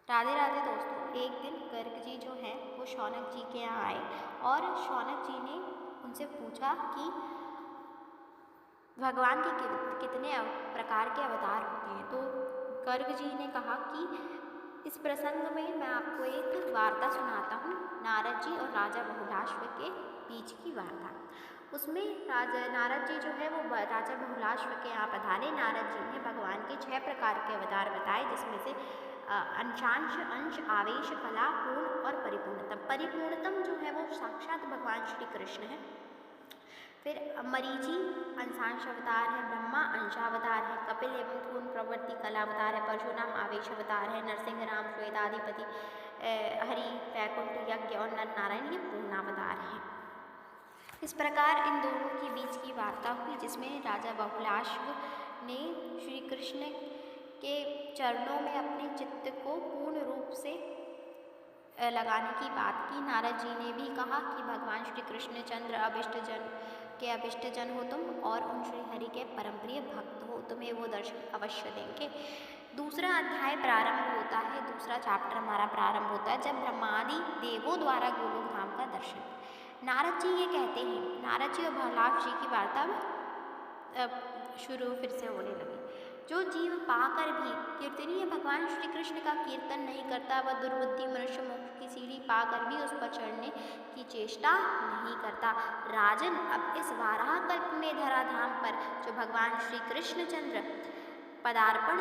राधे राधे दोस्तों। एक दिन गर्ग जी जो हैं वो शौनक जी के यहाँ आए और शौनक जी ने उनसे पूछा कि भगवान के कितने प्रकार के अवतार होते हैं। तो गर्ग जी ने कहा कि इस प्रसंग में मैं आपको एक वार्ता सुनाता हूँ, नारद जी और राजा बहुलाश्व के बीच की वार्ता। उसमें नारद जी जो है वो राजा बहुलाश्व के यहाँ पधारे। नारद जी ने भगवान के 6 प्रकार के अवतार बताए, जिसमें से अंशांश, अंश, आवेश, कला, पूर्ण और परिपूर्णतम। परिपूर्णतम जो है वो साक्षात भगवान श्री कृष्ण है। फिर मरीचि अंशांश अवतार है, ब्रह्मा अंशावतार है, कपिल एवं पूर्ण प्रवृत्ति कला अवतार है, परशुराम आवेश अवतार है, नरसिंह राम श्वेताधिपति हरि वैकुंठ यज्ञ और नर नारायण ये पूर्णावतार हैं। इस प्रकार इन दोनों के बीच की वार्ता हुई, जिसमें राजा बहुलाश्व ने श्री कृष्ण के चरणों में अपने चित्त को पूर्ण रूप से लगाने की बात की। नारद जी ने भी कहा कि भगवान श्री कृष्ण चंद्र अभिष्ट जन हो तुम और उन श्री हरि के परम प्रिय भक्त हो, तुम्हें वो दर्शन अवश्य देंगे। दूसरा अध्याय प्रारंभ होता है, दूसरा चैप्टर हमारा प्रारंभ होता है जब ब्रह्मादि देवों द्वारा गोलोक धाम का दर्शन। नारद जी ये कहते हैं, नारद जी और बहुलाश्व जी की वार्ता शुरू फिर से होने लगी। जो जीव पाकर भी कीर्तनीय भगवान श्री कृष्ण का कीर्तन नहीं करता, वह दुर्बुद्धि मनुष्य मोक्ष की सीढ़ी पाकर भी उस पर चढ़ने की चेष्टा नहीं करता। राजन, अब इस वाराह कल्प में धराधाम पर जो भगवान श्री कृष्णचंद्र पदार्पण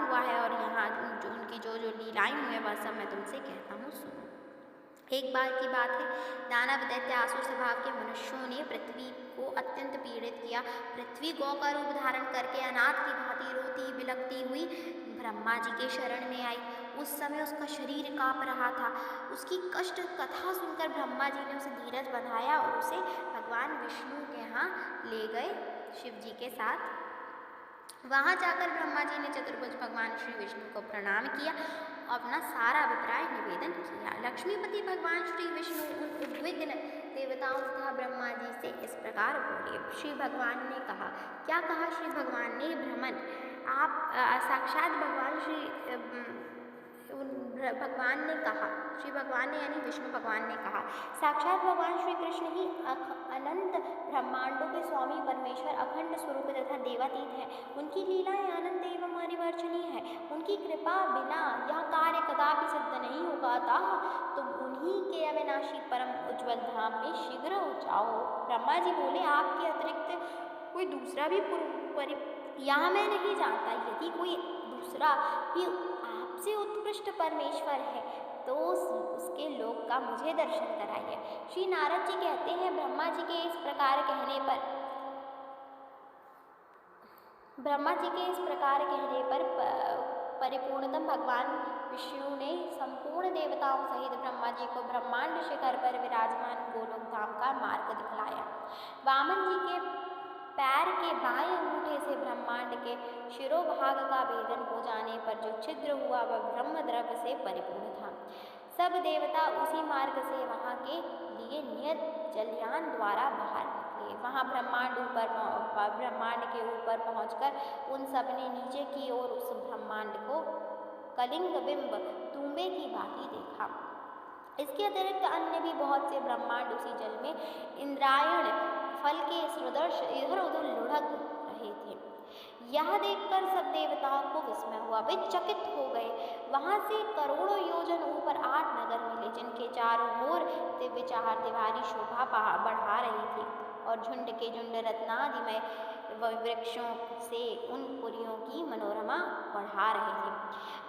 हुआ है और यहाँ जो उनकी जो लीलाएं हुई है वह सब मैं तुमसे कहता हूँ, सुनो। एक बार की बात है, दानव दैत्य आसुर स्वभाव के मनुष्यों ने पृथ्वी को अत्यंत पीड़ित किया। पृथ्वी गौ का रूप धारण करके अनाथ की भांति रोती बिलखती हुई ब्रह्मा जी के शरण में आई। उस समय उसका शरीर काँप रहा था। उसकी कष्ट कथा सुनकर ब्रह्मा जी ने उसे धीरज बंधाया और उसे भगवान विष्णु के यहाँ ले गए शिव जी के साथ। वहाँ जाकर ब्रह्मा जी ने चतुर्भुज भगवान श्री विष्णु को प्रणाम किया और अपना सारा अभिप्राय निवेदन किया। लक्ष्मीपति भगवान श्री विष्णु उन उद्विग्न देवताओं तथा ब्रह्मा जी से इस प्रकार बोले। श्री भगवान ने कहा, क्या कहा श्री भगवान ने? ब्रह्मन, आप साक्षात भगवान भगवान ने कहा, श्री भगवान ने यानी विष्णु भगवान ने कहा, साक्षात भगवान श्री कृष्ण ही अनंत ब्रह्मांडों के स्वामी परमेश्वर अखंड स्वरूप तथा देवातीत है। उनकी लीलाएं अनंत एवं अनिवर्चनीय है। उनकी कृपा बिना यह कार्य कदापि सिद्ध नहीं होगा। अतः तुम उन्हीं के अविनाशी परम उज्ज्वल धाम में शीघ्र हो जाओ। ब्रह्मा जी बोले, आपके अतिरिक्त कोई दूसरा भी यहाँ मैं नहीं जानता। यदि कोई दूसरा भी आपसे उत्कृष्ट परमेश्वर है तो उसके लोक का मुझे दर्शन कराइए। श्री नारद जी कहते हैं, ब्रह्मा जी के इस प्रकार कहने पर परिपूर्णतम भगवान विष्णु ने संपूर्ण देवताओं सहित ब्रह्मा जी को ब्रह्मांड शिखर पर विराजमान गोलोक धाम का मार्ग दिखलाया। वामन जी के पैर के बाएं अंगूठे से ब्रह्मांड के शिरोभाग का भेदन हो जाने पर जो छिद्र हुआ वह ब्रह्म द्रव्य से परिपूर्ण था। सब देवता उसी मार्ग से वहाँ के लिए नियत जलयान द्वारा बाहर निकले। वहाँ ब्रह्मांड के ऊपर पहुंचकर उन सब ने नीचे की ओर उस ब्रह्मांड को कलिंग बिंब तुम्बे की भांति देखा। इसके अतिरिक्त अन्य भी बहुत से ब्रह्मांड उसी जल में इंद्रायण फल के सदृश इधर उधर लुढ़क रहे थे। यह देखकर सब देवताओं को विस्मय हुआ, वे चकित हो गए। वहां से करोड़ों योजन ऊपर 8 नगर मिले, जिनके चारों ओर दिव्य चार दीवारी शोभा बढ़ा रही थी और झुंड के झुंड रत्नादिमय वृक्षों से उन पुरियों की मनोरमा बढ़ा रहे थे।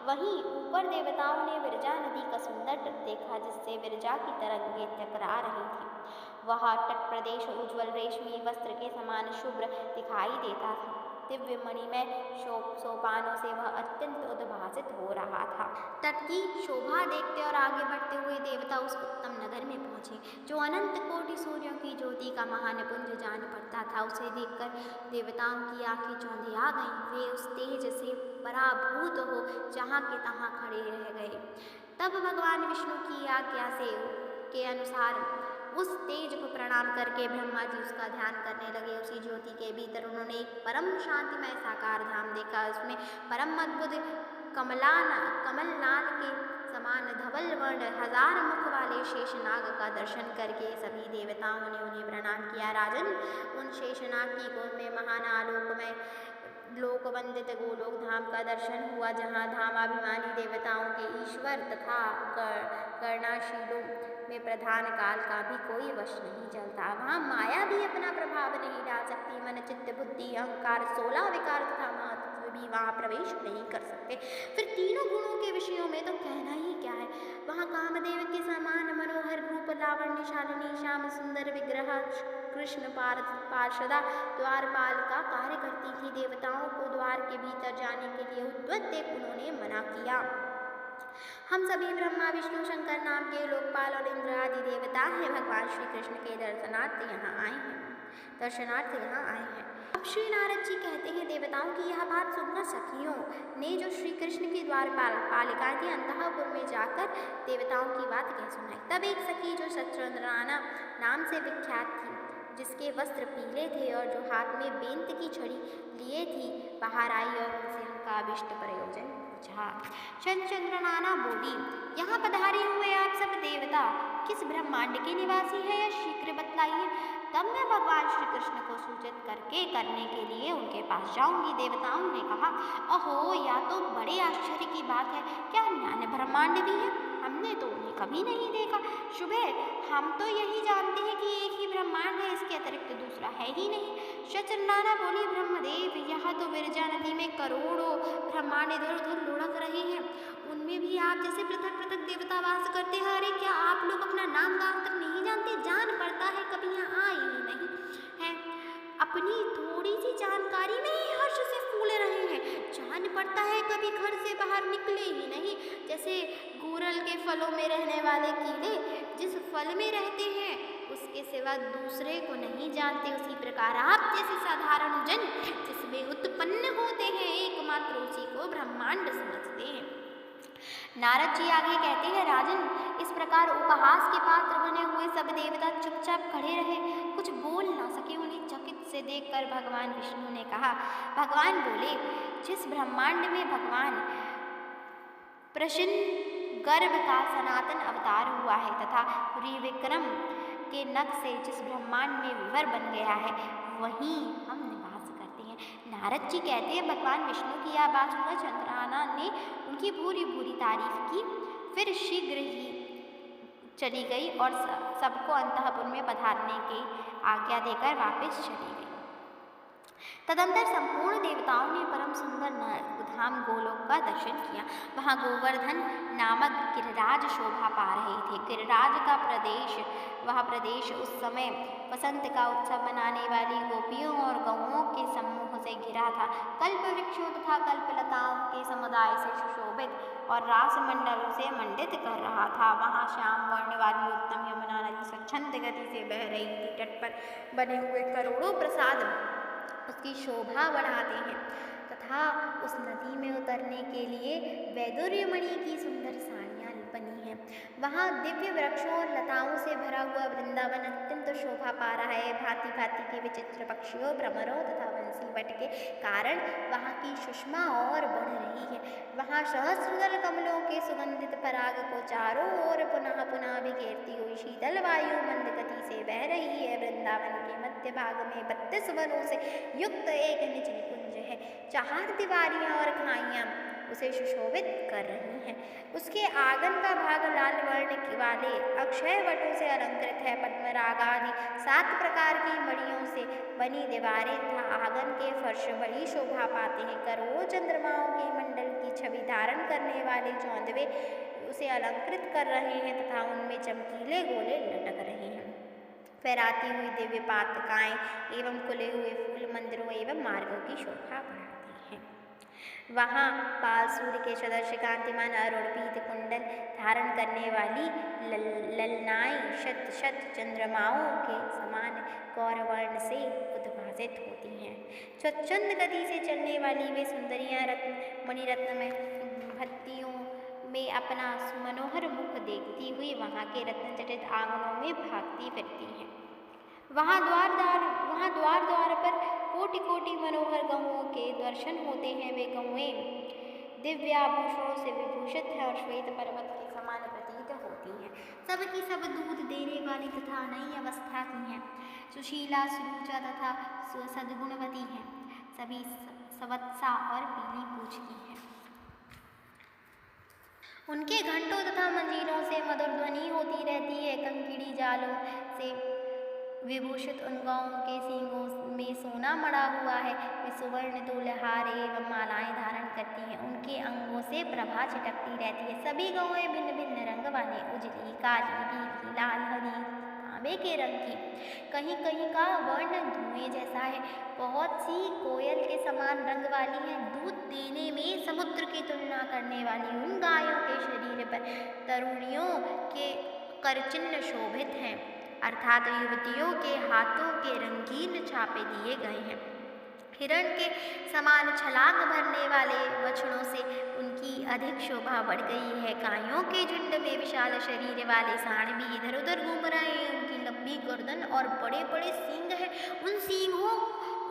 वहीं ऊपर देवताओं ने विरजा नदी का सुंदर तट देखा, जिससे विरजा की तरंगें टकरा रही थी। वह तट प्रदेश उज्ज्वल रेशमी वस्त्र के समान शुभ्र दिखाई देता था। दिव्य मणिमय सोपानों से वह अत्यंत उद्भासित हो रहा था। तट की शोभा देखते और आगे बढ़ते हुए देवता उस उत्तम नगर में पहुंचे, जो अनंत कोटि सूर्यों की ज्योति का महानिपुंज जान पड़ता था। उसे देखकर देवताओं की आंखें चौंधी आ गईं। वे उस तेज से पराभूत हो जहाँ के तहाँ खड़े रह गए। तब भगवान विष्णु की आज्ञा के अनुसार उस तेज को प्रणाम करके ब्रह्मा जी उसका ध्यान करने लगे। उसी ज्योति के भीतर उन्होंने एक परम शांतिमय साकार धाम देखा। उसमें परम अद्भुत कमल वर्ण 1000 मुख वाले शेषनाग का दर्शन करके सभी देवताओं ने उन्हें प्रणाम किया। राजन, उन शेषनाग की गोद में महान आलोक में लोकवंदित गोलोक धाम का दर्शन हुआ, जहाँ धामाभिमानी देवताओं के ईश्वर तथा कर्णाशीलों में प्रधान काल का भी कोई वश नहीं चलता। वहाँ माया भी अपना प्रभाव नहीं डाल सकती। मन, चित्त, बुद्धि, अहंकार 16 विकार तथा महत्व भी वहाँ प्रवेश नहीं कर सकते। फिर तीनों गुणों के विषयों में तो कहना ही क्या है। वहाँ कामदेव के समान मनोहर रूप, लावण्यशालिनी श्याम सुंदर विग्रह कृष्ण पार्षदा द्वारपाल का कार्य करती थी। देवताओं को द्वार के भीतर जाने के लिए उद्वत देख उन्होंने मना किया। हम सभी ब्रह्मा विष्णु शंकर नाम के लोकपाल और इंद्र आदि देवता हैं। भगवान श्री कृष्ण के दर्शनार्थ यहाँ आए हैं। अब श्री नारद जी कहते हैं, देवताओं की यह बात सुनकर सखियों ने जो श्री कृष्ण की द्वारपालिका के अंतःपुर में जाकर देवताओं की बात कह सुनाई। तब एक सखी जो सचंद्राना नाम से विख्यात थी, जिसके वस्त्र पीले थे और जो हाथ में बेंत की छड़ी लिए थी, बाहर आई और उनसे उनका अभिष्ट प्रयोजन पूछा। चंद्रनाना बोली, यहाँ पधारे हुए आप सब देवता किस ब्रह्मांड के निवासी है, यह शीघ्र बतलाइए। तब मैं भगवान श्री कृष्ण को सूचित करने के लिए उनके पास जाऊंगी। देवताओं ने कहा, अहो, यह तो बड़े आश्चर्य की बात है। क्या अन्य ब्रह्मांड भी है? हमने तो उन्हें कभी नहीं देखा। शुभ है, हम तो यही जानते हैं कि एक ही ब्रह्मांड है, इसके अतिरिक्त दूसरा है ही नहीं। चंद्रनाना बोली, ब्रह्मदेव, यहाँ तो विरजा नदी में करोड़ों ब्रह्मांड इधर उधर लुढ़क रहे हैं, उनमें भी आप जैसे पृथक पृथक देवता वास करते हैं। अरे, क्या आप लोग अपना नाम गाँव तक नहीं जानते? जान पड़ता है कभी यहाँ आए ही नहीं है। अपनी थोड़ी सी जानकारी में ही हर्ष से फूल रहे हैं। जान पड़ता है कभी घर से बाहर निकले ही नहीं। जैसे गूरल के फलों में रहने वाले कीड़े जिस फल में रहते हैं उसके सिवा दूसरे को नहीं जानते, उसी प्रकार आप जैसे साधारण जन जिसमें उत्पन्न होते हैं एकमात्र उसी को ब्रह्मांड समझते हैं। नारद जी आगे कहते हैं, राजन, इस प्रकार उपहास के पात्र बने हुए सब देवता चुपचाप खड़े रहे, कुछ बोल ना सके। उन्हें चकित से देखकर भगवान विष्णु ने कहा। भगवान बोले, जिस ब्रह्मांड में भगवान प्रश्न गर्भ का सनातन अवतार हुआ है तथा विक्रम के नख से जिस ब्रह्मांड में विवर बन गया है, वहीं हम निवास करते हैं। नारद जी कहते हैं, भगवान विष्णु की यह बात सुनकर चंद्रनाना ने उनकी पूरी तारीफ की, फिर शीघ्र ही चली गई और सबको अंतःपुर में पधारने की आज्ञा देकर वापस चली गई। तदंतर संपूर्ण देवताओं ने परम सुंदर धाम गोलोक का दर्शन किया। वहाँ गोवर्धन नामक गिरिराज शोभा पा रहे थे। गिरिराज का प्रदेश उस समय वसंत का उत्सव मनाने वाली गोपियों और गौओं के समूह से घिरा था। कल्प वृक्षों तथा कल्पलताओं के समुदाय से सुशोभित और रास मंडलों से मंडित कर रहा था। वहाँ श्याम वर्ण वाली उत्तम यमुना नदी स्वच्छंद गति से बह रही थी। तट पर बने हुए करोड़ों प्रसाद उसकी शोभा बढ़ाते हैं तथा उस नदी में उतरने के लिए वैदुर्यमणि की सुंदर साड़ियाँ बनी हैं। वहाँ दिव्य वृक्षों और लताओं से भरा हुआ वृंदावन अत्यंत शोभा पा रहा है। भांति भांति के विचित्र पक्षियों, भ्रमरों तथा बंसी बट के कारण वहाँ की सुषमा और बढ़ रही है। वहाँ सहस्रदल कमलों के सुगंधित पराग को चारों ओर पुनः पुनः बिखेरती हुई शीतल वायु मंद गति से बह रही है। वृंदावन के मध्य भाग में 32 वनों से युक्त एक निज निकुंज है। 4 दीवारियां और खाइयां उसे सुशोभित कर रही हैं। उसके आंगन का भाग लाल वर्ण वाले अक्षय वटों से अलंकृत है। पद्मराग आदि 7 प्रकार की मणियों से बनी दीवारें तथा आंगन के फर्श बड़ी शोभा पाते हैं। करोड़ों चंद्रमाओं के मंडल की छवि धारण करने वाले चौंदवे उसे अलंकृत कर रहे हैं तथा उनमें चमकीले गोले लटक रहे हैं। फहराती हुई दिव्य पातकाएं एवं खुले हुए फूल मंदिरों एवं मार्गों की शोभा बढ़ाती हैं। वहाँ बाल सूर्य के सदृश कांतिमान अरुण पीत कुंडल धारण करने वाली ललनाएं शत शत चंद्रमाओं के समान गौरवर्ण से उद्भासित होती हैं। स्वच्छंद गति से चलने वाली वे सुंदरियाँ मणिरत्न में भत्तियों में अपना मनोहर मुख देखती हुई वहाँ के रत्न जटित आंगनों में भागती फिरती हैं। वहाँ द्वार द्वार पर कोटि कोटि मनोहर गौओं के दर्शन होते हैं। वे गौएं दिव्य आभूषणों से विभूषित है और श्वेत पर्वत के समान प्रतीत स्थित होती हैं। सबकी सब दूध देने वाली तथा नई अवस्था की हैं, सुशीला, सुरुचा तथा सद्गुणवती हैं, सभी सवत्सा और पीली पूछ की हैं। उनके घंटों तथा मंजीरों से मधुर ध्वनि होती रहती है। कंकड़ी जालों से विभूषित उन गौओं के सींगों में सोना मढ़ा हुआ है। वे सुवर्ण तुल्यहार एवं मालाएं धारण करती हैं। उनके अंगों से प्रभा छिटकती रहती है। सभी गौएं भिन्न भिन्न रंग वाली, उजली, काली, पीली, लाल, हरी, तांबे के रंग की, कहीं कहीं का वर्ण धुएं जैसा है। बहुत सी कोयल के समान रंग वाली हैं। दूध देने में समुद्र की तुलना करने वाली उन गायों के शरीर पर तरुणियों के करचिन्ह शोभित हैं, अर्थात युवतियों के हाथों के रंगीन छापे दिए गए हैं। हिरण के समान छलांग भरने वाले बछड़ों से उनकी अधिक शोभा बढ़ गई है। गायों के झुंड में विशाल शरीर वाले सांड भी इधर उधर घूम रहे हैं। उनकी लंबी गर्दन और बड़े बड़े सींग हैं।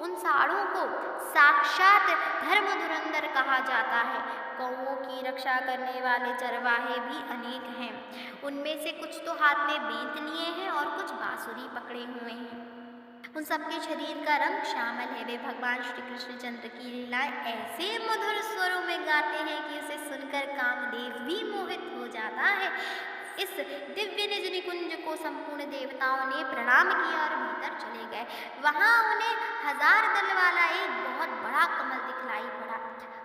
उन सांडों को साक्षात धर्मधुरंधर कहा जाता है। गौओं की रक्षा करने वाले चरवाहे भी अनेक हैं। उनमें से कुछ तो हाथ में बेंत लिए हैं और कुछ बांसुरी पकड़े हुए हैं। उन सबके शरीर का रंग श्यामल है। वे भगवान श्री कृष्णचंद्र की लीलाएं ऐसे मधुर स्वरों में गाते हैं कि उसे सुनकर कामदेव भी मोहित हो जाता है। इस दिव्य निज निकुंज को संपूर्ण देवताओं ने प्रणाम किया और भीतर चले गए। वहां उन्हें 1000 दल वाला एक बहुत बड़ा कमल दिखलाई पड़ा।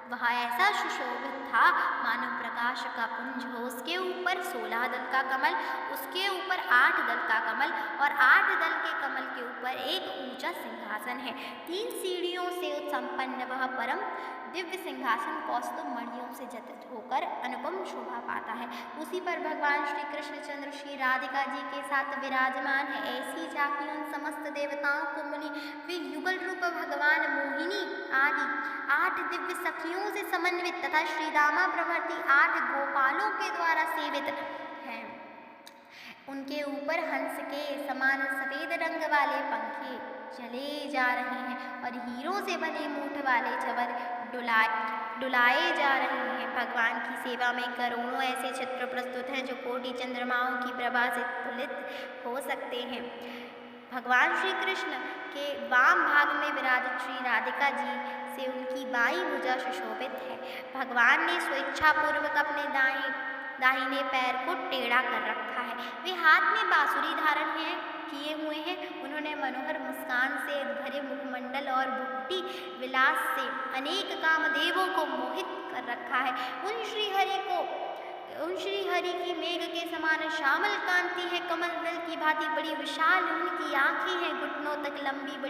वह ऐसा सुशोभित था मानो प्रकाश का पुंज हो। उसके ऊपर 16 दल का कमल, उसके ऊपर 8 दल का कमल और 8 दल के कमल के ऊपर एक ऊंचा सिंहासन है। 3 सीढ़ियों से संपन्न वह परम दिव्य सिंहासन कौस्तुभ मणियों से जटित होकर अनुपम शोभा पाता है। उसी पर भगवान श्री कृष्णचंद्र श्री राधिका जी के साथ विराजमान है। ऐसी झांकी उन समस्त देवताओं को मिली। वे युगल रूप भगवान मोहिनी आदि 8 दिव्य सखियों से समन्वित तथा श्री दामा प्रभृति 8 गोपालों के द्वारा सेवित हैं। उनके ऊपर हंस के समान सफेद रंग वाले पंखे चले जा रहे हैं और हीरों से बने मूठ वाले चवर डुलाए जा रहे हैं। भगवान की सेवा में करोड़ों ऐसे चित्र प्रस्तुत हैं जो कोटि चंद्रमाओं की प्रभा से तुलित हो सकते हैं। भगवान श्री कृष्ण के वाम भाग में विराजित श्री राधिका जी से उनकी बाईं भुजा सुशोभित है। भगवान ने स्वेच्छापूर्वक अपने दाहिने पैर को टेढ़ा कर रखा है। वे हाथ में बांसुरी धारण किए हुए हैं। उन्होंने मनोहर मुस्कान से भरे मुखमंडल और भुक्ति विलास से अनेक कामदेवों को मोहित कर रखा है। उन श्री हरि की मेघ के समान श्यामल कांति है। कमल दल की भांति बड़ी विशाल उनकी आंखें हैं। घुटनों तक लंबी बड़ी